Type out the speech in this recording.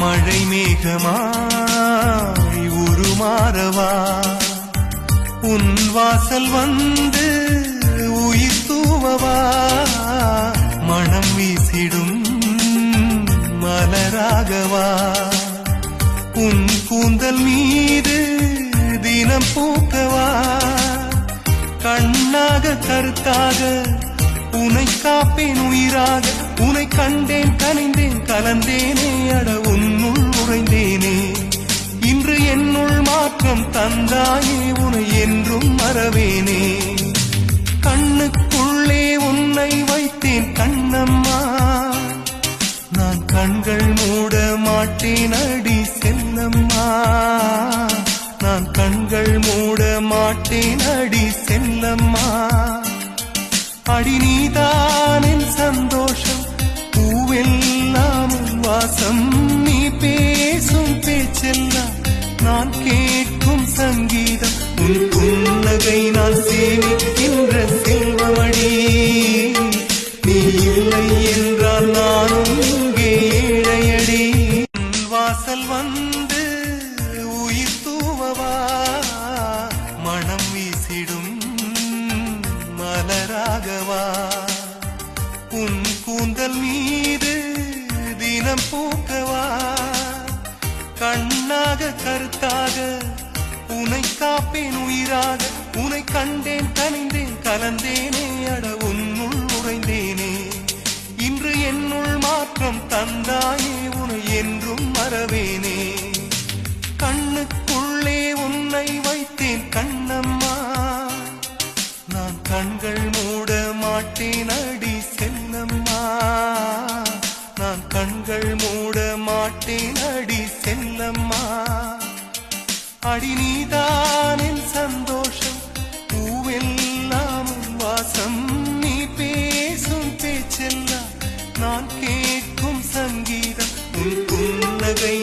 மழை மேகமாய் உருமாறவா உன் வாசல் வந்து உயிர் தூவவா மனம் வீசிடும் மலராகவா உன் கூந்தல் மீது தினம் பூக்கவா கண்ணாக கருத்தாக உனை காப்பேன் உயிராக உனை கண்டேன் கனிந்தேன் கலந்தேனே அட உன்னுள் உறைந்தேனே இன்று என்னுள் மாற்றம் தந்தாயே உனை என்றும் மறவேனே கண்ணுக்குள்ளே உன்னை வைத்தேன் கண்ணம்மா நான் கண்கள் மூட மாட்டேன் அடி செல்லம்மா நான் கண்கள் மூட மாட்டேன் அடி செல்லம்மா அடி நீதான் என் சந்தோஷம் பூவெல்லாம் வாசம் நீ பேசும் பேச்செல்லாம் நான் கேட்கும் சங்கீதம் உன் புன்னகை நான் சேமிக்கின்ற செல்வமடி நீ இல்லை என்றால் நானும் இங்கே ஏழையடி வாசல் வந்து உயிர் தூவவா மனம் வீசிடும் மலராகவா உன் கூந்தல் மீது தினம் பூக்கவா கண்ணாக கருத்தாக உனை காப்பேன் உயிராக உனை கண்டேன் கனிந்தேன் கலந்தேனே அட உன்னுள் உறைந்தேனே இன்று என்னுள் மாற்றம் தந்தாயே உனை என்றும் மறவேனே கண்ணுக்குள்ளே உன்னை வைத்தேன் கண்ணம்மா நான் கண்கள் மூட மாட்டேன் அடி செல்லம்மா நான் கண்கள் மூட மாட்டேன் அடி செல்லம்மா அடி நீதான் என் சந்தோஷம் பூவெல்லாம் வாசம் நீ பேசும் பேச்செல்லாம் நான் கேட்கும் சங்கீதம் உன் புன்னகை